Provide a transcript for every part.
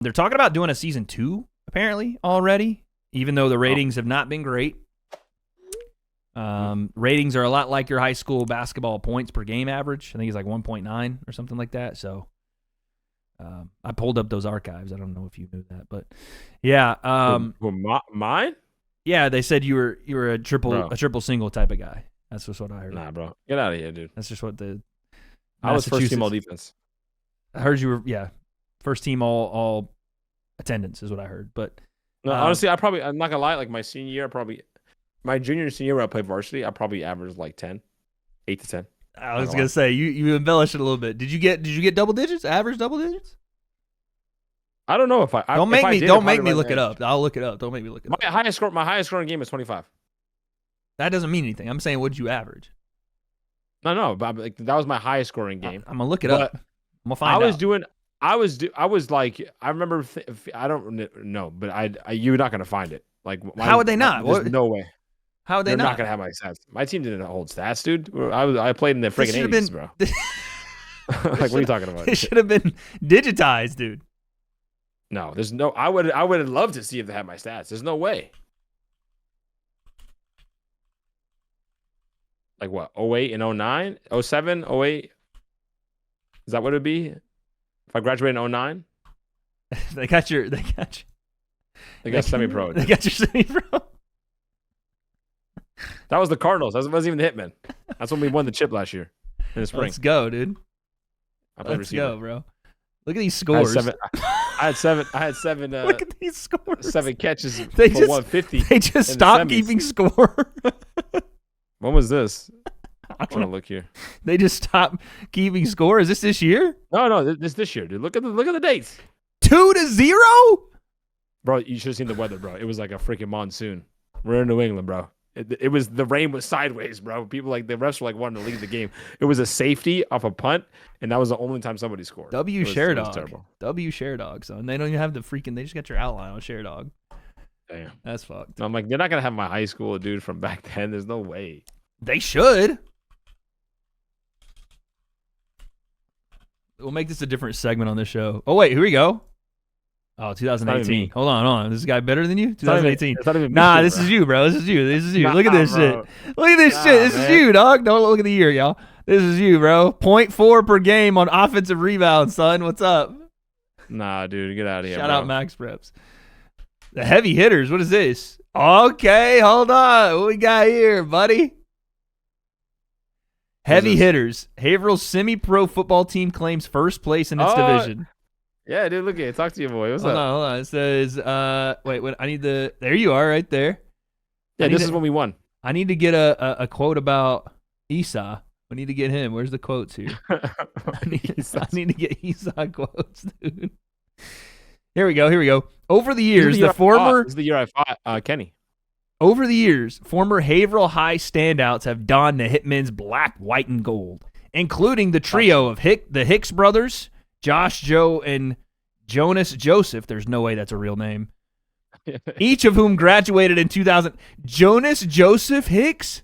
They're talking about doing a season 2 apparently already, even though the ratings have not been great. Ratings are a lot like your high school basketball points per game average. I think it's like 1.9 or something like that. So I pulled up those archives. I don't know if you knew that, but yeah. Mine? Yeah, they said you were a triple single type of guy. That's just what I heard. Nah, bro, get out of here, dude. That's just what I was first team all defense. I heard you were first team all attendance is what I heard. But no, honestly, I'm not gonna lie. Like my senior year, my junior and senior year where I played varsity, I probably averaged like 10, 8 to 10. I was gonna say you embellished it a little bit. Did you get double digits? Average double digits? I don't know if I don't make me look it up. I'll look it up. Don't make me look it up. My highest scoring game is 25. That doesn't mean anything. I'm saying, what did you average? No, but like, that was my highest scoring game. I'm gonna look it up. I'm gonna find out. I was like, I remember. I don't know, but you're not gonna find it. Like, how would they not? There's no way. How would they They're not? not gonna have my stats. My team didn't hold stats, dude. I played in the friggin' 80s, bro. Like, what are you talking about? It should have been digitized, dude. No, there's no. I would have loved to see if they had my stats. There's no way. Like what? 08 and 09? 07, 08? Is that what it would be? If I graduated in 09? They got semi-pro. They got your semi-pro. That was the Cardinals. That wasn't even the Hitmen. That's when we won the chip last year in the spring. Let's go, dude. Let's go, bro. Look at these scores. I had seven. Look at these scores. 7 catches for 150. They just stopped keeping score. When was this? I want to look here. They just stopped keeping score. Is this year? No. This year, dude. Look at the dates. 2-0. Bro, you should have seen the weather, bro. It was like a freaking monsoon. We're in New England, bro. It was the rain was sideways, bro. People the refs were like wanting to leave the game. It was a safety off a punt, and that was the only time somebody scored. Share dog, son. They don't even have the freaking. They just got your outline on share dog. Damn, that's fucked. I'm like, they're not gonna have my high school dude from back then. There's no way. They should. We'll make this a different segment on this show. Oh wait, here we go. Oh, 2018. Hold on. Is this guy better than you? 2018. This is you, bro. This is you. Look at this shit. Look at this shit. This is you, dog. Don't look at the year, y'all. This is you, bro. 0.4 per game on offensive rebounds, son. What's up? Nah, dude. Get out of here, Shout out Max Preps. The heavy hitters. What is this? Okay, hold on. What we got here, buddy? Heavy hitters. Haverhill's semi-pro football team claims first place in its division. Yeah, dude, look at it. Talk to your boy. What's up? Hold on. It says, wait, I need the, there you are right there. Yeah, this is when we won. I need to get a quote about Esau. We need to get him. Where's the quotes here? I need to get Esau quotes, dude. Here we go. Over the years, this is the year I fought Kenny. Over the years, former Haverhill High standouts have donned the Hitmen's black, white, and gold, including the trio of the Hicks brothers, Josh, Joe, and Jonas Joseph. There's no way that's a real name. Each of whom graduated in 2000. Jonas Joseph Hicks?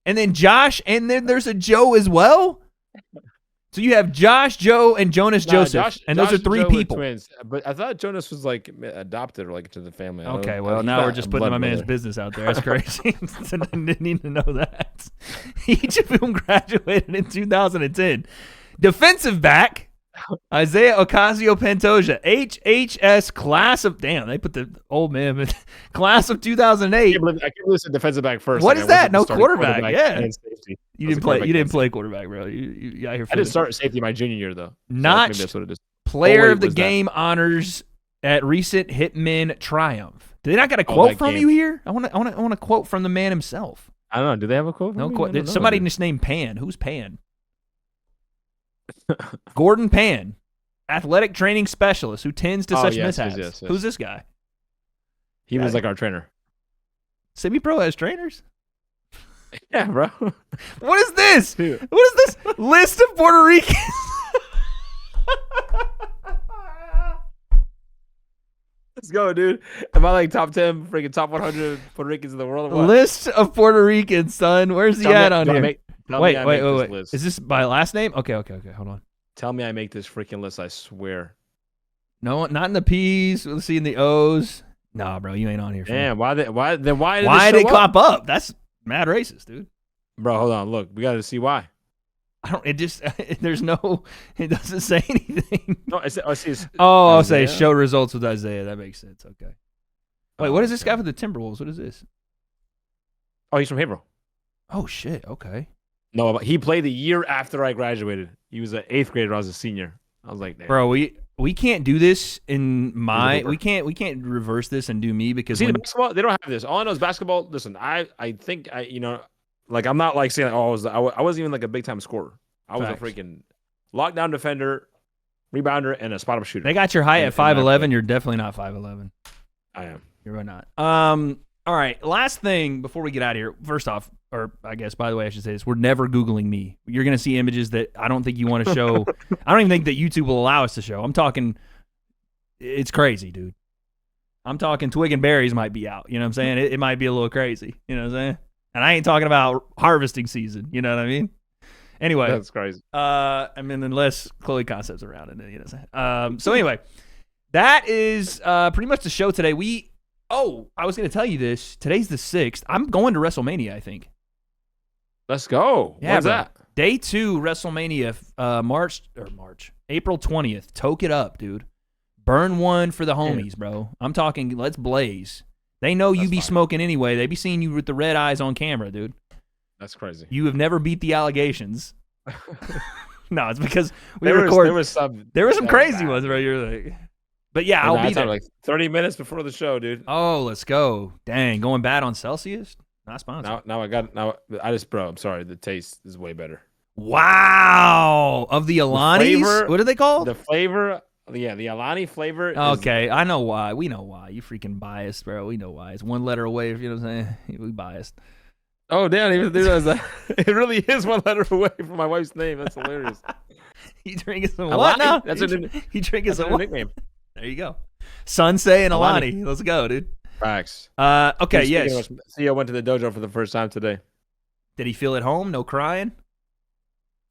And then Josh, and then there's a Joe as well? So you have Josh, Joe, and Jonas Joseph, and those are 3 people. Twins, but I thought Jonas was like adopted or like to the family. Okay, well now we're just putting my man's business out there. That's crazy. I didn't need to know that. Each of whom graduated in 2010. Defensive back Isaiah Ocasio-Pantoja, HHS class of they put the old man class of 2008. I can't believe it's a defensive back first. What is that? No quarterback. Yeah, you didn't play quarterback, bro. You out here. I didn't start safety my junior year though. Not so that's what it is. Player of the game honors at recent Hitmen triumph. Do they not got a quote from you here? I want a quote from the man himself. I don't know. Do they have a quote? No quote. Somebody just named Pan. Who's Pan? Gordon Pan, athletic training specialist who tends to such mishaps. Yes. Who's this guy? He was like our trainer. Semi-pro has trainers? Yeah, bro. What is this? Dude. What is this? List of Puerto Ricans. Let's go, dude. Am I like top 10, freaking top 100 Puerto Ricans in the world? List of Puerto Ricans, son. Where's he at on here? Wait. Is this by last name? Okay. Hold on. Tell me I make this freaking list, I swear. No, not in the P's. Let's see in the O's. Nah, bro, you ain't on here. Damn, why did why did it pop up? That's mad racist, dude. Bro, hold on. Look, we got to see why. I don't. It just there's no. It doesn't say anything. No, I see. I'll say show results with Isaiah. That makes sense. Okay. Wait, what is this guy for the Timberwolves? What is this? Oh, he's from Haverhill. Oh shit. Okay. No, but he played the year after I graduated. He was an 8th grader. I was a senior. I was like, damn. Bro, we can't do this in my. We can't reverse this and do me because see, basketball, they don't have this. All I know is basketball. Listen, I think like I'm not like saying I wasn't even like a big time scorer. I was Facts. a freaking lockdown defender, rebounder, and a spot up shooter. They got your height at 5'11". You're definitely not 5'11". I am. You're not. All right. Last thing before we get out of here. First off, or I guess by the way I should say this, we're never Googling me. You're gonna see images that I don't think you want to show. I don't even think that YouTube will allow us to show. I'm talking. It's crazy, dude. I'm talking twig and berries might be out. You know what I'm saying? It might be a little crazy. You know what I'm saying? And I ain't talking about harvesting season. You know what I mean? Anyway, that's crazy. I mean, unless Chloe Concept's around, and you know what I'm saying. So anyway, that is pretty much the show today. I was going to tell you this. Today's the 6th. I'm going to WrestleMania, I think. Let's go. Yeah, when's that? Day 2, WrestleMania, April 20th. Toke it up, dude. Burn one for the homies, bro. I'm talking, let's blaze. They know you be smoking anyway. They be seeing you with the red eyes on camera, dude. That's crazy. You have never beat the allegations. No, it's because there were some crazy ones, bro. You're like, but yeah, I'll be there. Like 30 minutes before the show, dude. Oh, let's go. Dang, going bad on Celsius? Not sponsored. Bro, I'm sorry. The taste is way better. Wow. Of the Alani's? What are they called? The flavor. Yeah, the Alani flavor. Okay, I know why. We know why. You freaking biased, bro. We know why. It's one letter away. You know what I'm saying? We biased. Oh, damn. Even realize that. It really is one letter away from my wife's name. That's hilarious. You drinking some what now? That's a you drinking some nickname. There you go. Sensei and Alani. Let's go, dude. Facts. Okay, yes. Theo went to the dojo for the first time today. Did he feel at home? No crying?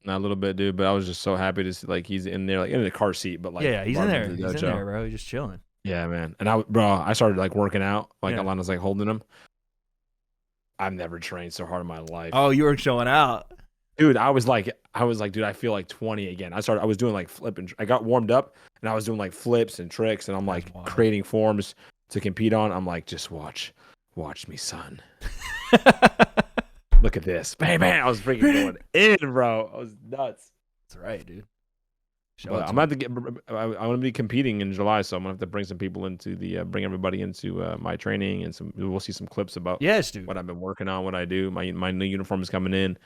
Not a little bit, dude, but I was just so happy to see, like, he's in there, like, in the car seat, but, like, yeah, he's in there. He's in there, bro. He's just chilling. Yeah, man. And I started, like, working out. Like, Alana's, like, holding him. I've never trained so hard in my life. Oh, you were showing out. Dude, I was like, dude, I feel like 20 again. I was doing, like, flipping. I got warmed up, and I was doing, like, flips and tricks, and I'm, like, creating forms to compete on. I'm like, just watch me, son. Look at this. Bam, bam. I was freaking going in, bro. I was nuts. That's right, dude. I'm going to be competing in July, so I'm going to have to bring some people bring everybody into my training, and we'll see some clips about what I've been working on, what I do. My new uniform is coming in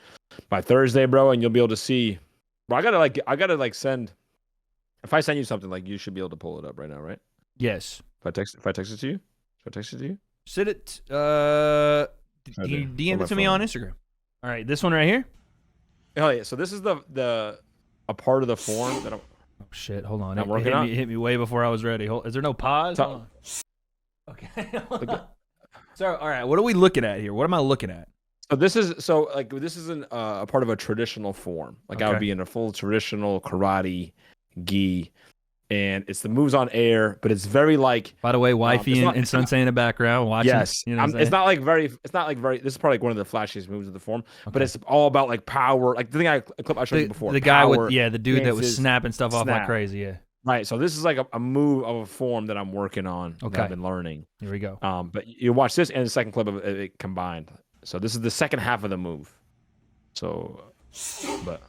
by Thursday, bro, and you'll be able to see. Bro, I gotta send. If I send you something, like, you should be able to pull it up right now, right? Yes. If I text it to you, should I text it to you? Sit it. You DM it to me on Instagram. All right, this one right here. Hell yeah! So this is a part of the form that I'm. Oh shit! Hold on. I'm working on. Hit me way before I was ready. Is there no pause? Okay. So all right, what are we looking at here? What am I looking at? So this is a part of a traditional form. Like, I would be in a full traditional karate gi. And it's the moves on air, but it's very, like. By the way, wifey and Sensei in the background watching. Yes, you know it's not like very. This is probably like one of the flashiest moves of the form, but it's all about, like, power. Like the thing I showed you before. The guy with the dude that was snapping stuff off like crazy. Yeah. Right. So this is like a move of a form that I'm working on. That I've been learning. Here we go. But you watch this and the second clip of it combined. So this is the second half of the move. So, but.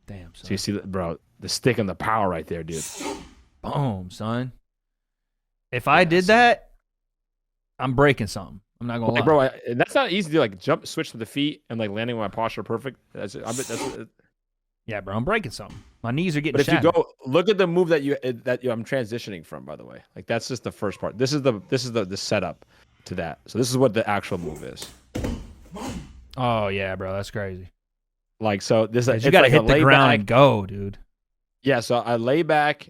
Damn. Son. So you see, bro, the stick and the power right there, dude. Boom, son. If I did that, I'm breaking something. I'm not gonna lie, bro. That's not easy to do. Like, jump, switch to the feet, and, like, landing with my posture perfect. Yeah, bro. I'm breaking something. My knees are getting. But if you go look at the move that I'm transitioning from, by the way, like, that's just the first part. This is the setup to that. So this is what the actual move is. Oh yeah, bro. That's crazy. Like, so this you gotta hit the ground and go, dude. Yeah, so I lay back.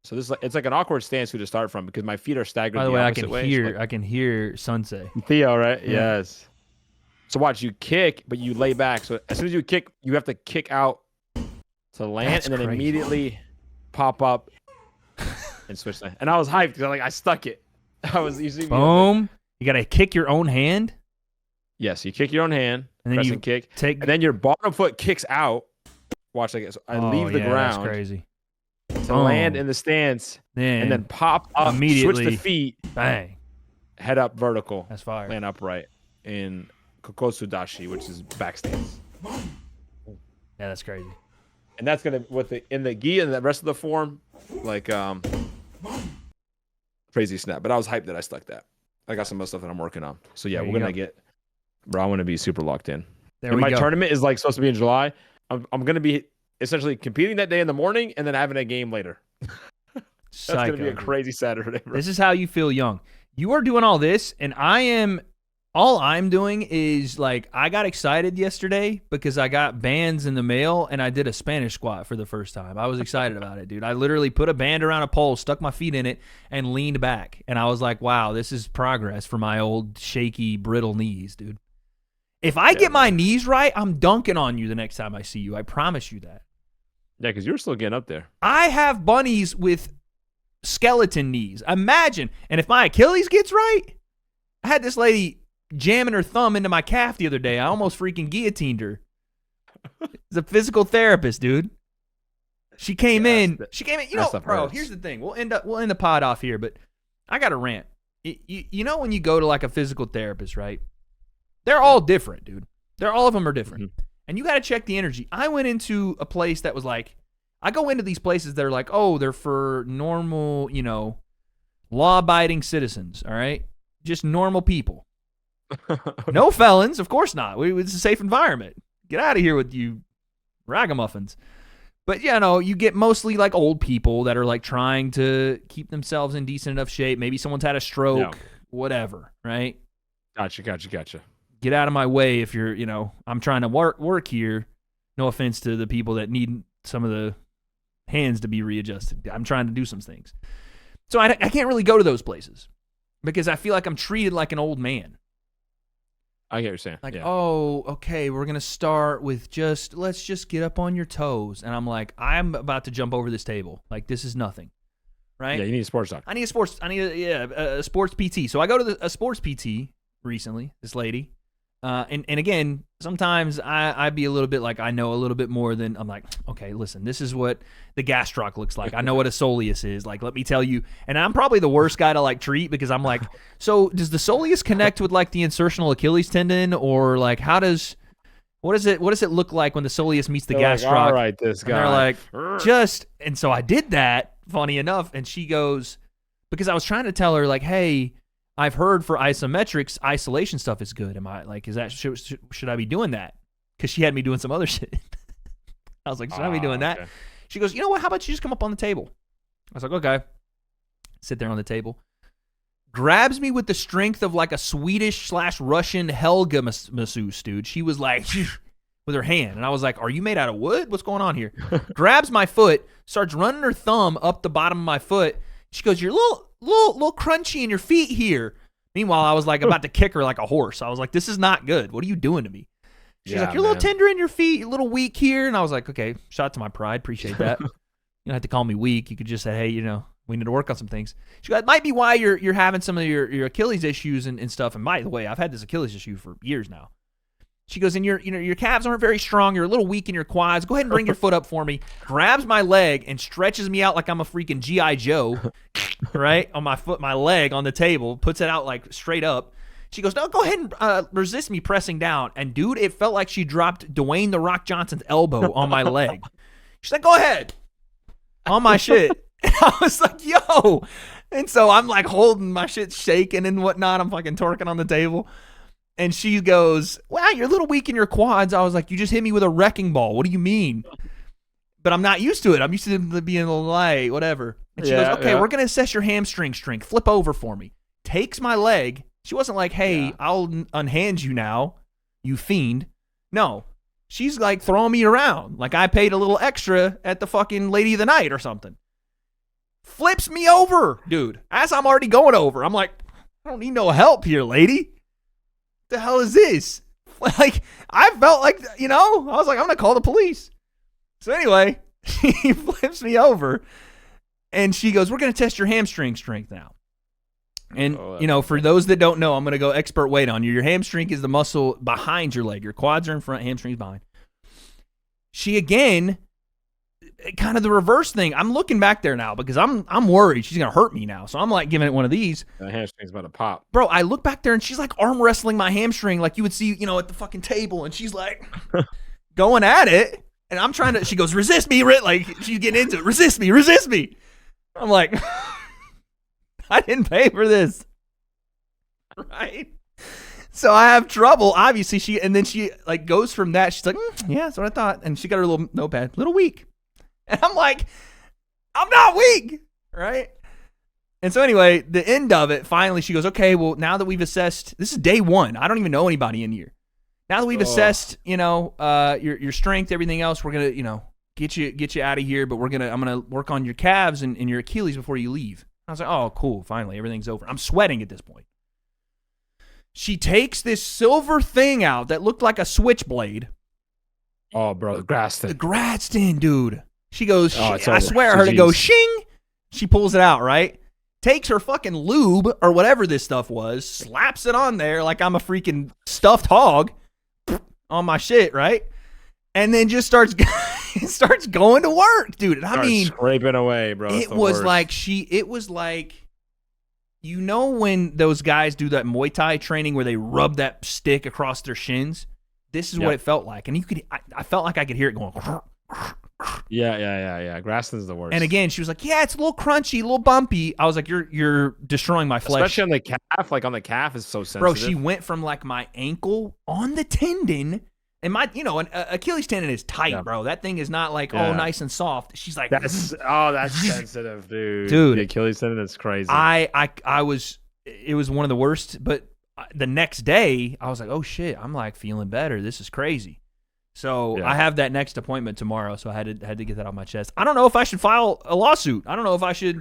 So this is it's like an awkward stance to start from because my feet are staggered. By the way, I can hear Sensei. Theo, right? Yeah. Yes. So watch, you kick, but you lay back. So as soon as you kick, you have to kick out to land. That's and then immediately pop up and switched it. And I was hyped because I stuck it. I was using boom. You gotta kick your own hand. Yes, you kick your own hand, and then press you and kick, take, and then your bottom foot kicks out. Watch like so I leave the ground. That's crazy. To land in the stance, and then pop up, immediately, switch the feet, bang, head up vertical. That's fire. Land upright in Kokosu Dashi, which is back stance. Yeah, that's crazy. And that's gonna in the gi and the rest of the form, like crazy snap. But I was hyped that I stuck that. I got some other stuff that I'm working on. So yeah, we're gonna get. Bro, I'm gonna be super locked in. And my tournament is like supposed to be in July. I'm gonna be essentially competing that day in the morning and then having a game later. That's gonna be a crazy Saturday, bro. This is how you feel young. You are doing all this, and all I'm doing is like I got excited yesterday because I got bands in the mail and I did a Spanish squat for the first time. I was excited about it, dude. I literally put a band around a pole, stuck my feet in it, and leaned back. And I was like, wow, this is progress for my old shaky, brittle knees, dude. If I get my knees right, I'm dunking on you the next time I see you. I promise you that. Yeah, because you're still getting up there. I have bunnies with skeleton knees. Imagine. And if my Achilles gets right, I had this lady jamming her thumb into my calf the other day. I almost freaking guillotined her. It's a physical therapist, dude. She came in. You know, bro, here's the thing. We'll end the pod off here, but I got to rant. You know when you go to like a physical therapist, right? They're all different, dude. All of them are different. Mm-hmm. And you got to check the energy. I went into a place that was like, I go into these places that are like, oh, they're for normal, law-abiding citizens, all right? Just normal people. No felons, of course not. It's a safe environment. Get out of here with you ragamuffins. But, you get mostly like old people that are like trying to keep themselves in decent enough shape. Maybe someone's had a stroke, whatever, right? Gotcha. Get out of my way if you're, I'm trying to work here. No offense to the people that need some of the hands to be readjusted. I'm trying to do some things. So I can't really go to those places because I feel like I'm treated like an old man. I get what you're saying. Like, oh, okay, we're going to start with let's just get up on your toes. And I'm like, I'm about to jump over this table. Like, this is nothing. Right? Yeah, you need a sports doctor. I need a sports PT. So I go to a sports PT recently, this lady. And again, sometimes I'd be a little bit like I know a little bit more than I'm like, okay, listen, this is what the gastroc looks like. I know what a soleus is. Like, let me tell you. And I'm probably the worst guy to like treat because I'm like, so does the soleus connect with like the insertional Achilles tendon or like what does it look like when the soleus meets the gastroc? Like, all right, this guy. And they're like, and so I did that, funny enough, and she goes, because I was trying to tell her like, hey, I've heard for isometrics, isolation stuff is good. Am I like, is that should I be doing that? Because she had me doing some other shit. I was like, should I be doing that? She goes, you know what? How about you just come up on the table? I was like, okay. Sit there on the table. Grabs me with the strength of like a Swedish/Russian Helga masseuse, dude. She was like, with her hand. And I was like, are you made out of wood? What's going on here? Grabs my foot, starts running her thumb up the bottom of my foot. She goes, you're a little crunchy in your feet here. Meanwhile, I was like about to kick her like a horse. I was like, this is not good. What are you doing to me? She's like, you're a little tender in your feet, you're a little weak here. And I was like, okay, shout out to my pride. Appreciate that. You don't have to call me weak. You could just say, hey, we need to work on some things. She goes, it might be why you're having some of your Achilles issues and stuff. And by the way, I've had this Achilles issue for years now. She goes, and your calves aren't very strong. You're a little weak in your quads. Go ahead and bring your foot up for me. Grabs my leg and stretches me out like I'm a freaking G.I. Joe, right? On my leg on the table. Puts it out like straight up. She goes, no, go ahead and resist me pressing down. And dude, it felt like she dropped Dwayne The Rock Johnson's elbow on my leg. She's like, go ahead. On my shit. And I was like, yo. And so I'm like holding my shit shaking and whatnot. I'm fucking torquing on the table. And she goes, wow, you're a little weak in your quads. I was like, you just hit me with a wrecking ball. What do you mean? But I'm not used to it. I'm used to being light, whatever. And she goes, okay, we're going to assess your hamstring strength. Flip over for me. Takes my leg. She wasn't like, hey, I'll unhand you now, you fiend. No. She's like throwing me around. Like I paid a little extra at the fucking Lady of the Night or something. Flips me over, dude. As I'm already going over. I'm like, I don't need no help here, lady. The hell is this? Like, I felt like, I was like, I'm going to call the police. So anyway, she flips me over And she goes, we're going to test your hamstring strength now. And, for those that don't know, I'm going to go expert weight on you. Your hamstring is the muscle behind your leg. Your quads are in front, hamstrings behind. She, again, kind of the reverse thing. I'm looking back there now because I'm worried she's going to hurt me now. So I'm like giving it one of these. The hamstring's about to pop. Bro, I look back there and she's like arm wrestling my hamstring like you would see, at the fucking table. And she's like going at it. And I'm trying to, she goes, resist me. Like she's getting into it. Resist me. I'm like, I didn't pay for this. Right? So I have trouble. Obviously, she like goes from that. She's like, yeah, that's what I thought. And she got her little notepad, little weak. And I'm like, I'm not weak. Right? And so anyway, the end of it, finally, she goes, okay, well, now that we've assessed, this is day 1. I don't even know anybody in here. Now that we've assessed, your strength, everything else, we're going to, get you out of here. But I'm going to work on your calves and your Achilles before you leave. I was like, oh, cool. Finally, everything's over. I'm sweating at this point. She takes this silver thing out that looked like a switchblade. Oh, bro, the Graston. The Graston, dude. She goes, I over. swear I heard it go shing. She pulls it out, right? Takes her fucking lube or whatever this stuff was, slaps it on there like I'm a freaking stuffed hog on my shit, right? And then just starts going to work, dude. And I mean, scraping away, bro. It was like when those guys do that Muay Thai training where they rub that stick across their shins. This is what it felt like, and I felt like I could hear it going. Yeah. Graston's the worst. And again, she was like, "Yeah, it's a little crunchy, a little bumpy." I was like, "You're destroying my flesh." Especially on the calf. Like on the calf is so sensitive. Bro, she went from like my ankle on the tendon. And my, an Achilles tendon is tight, bro. That thing is not like nice and soft. She's like, that's sensitive, dude. Dude, the Achilles tendon is crazy. It was one of the worst. But the next day, I was like, oh shit, I'm like feeling better. This is crazy. So I have that next appointment tomorrow. So I had to get that off my chest. I don't know if I should file a lawsuit. I don't know if I should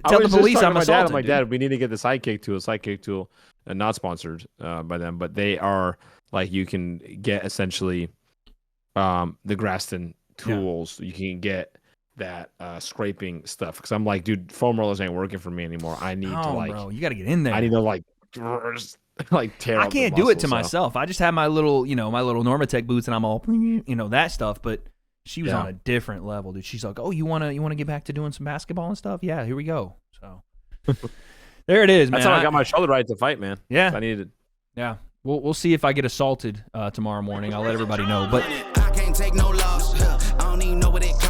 tell the police I'm assaulted. I'm like, Dad, we need to get the Sidekick tool, and not sponsored by them, but they are. Like you can get essentially the Graston tools. Yeah. You can get that scraping stuff. Because I'm like, dude, foam rollers ain't working for me anymore. I need to bro, you got to get in there. I need to like tear. I can't do it to myself. I just have my little, my little Normatec boots, and I'm all, that stuff. But she was on a different level, dude. She's like, oh, you wanna get back to doing some basketball and stuff? Yeah, here we go. So there it is, man. That's how I got my shoulder right to fight, man. Yeah, I needed. Yeah. We'll see if I get assaulted tomorrow morning. I'll let everybody know. But I can't take no loss. I don't even know what it costs.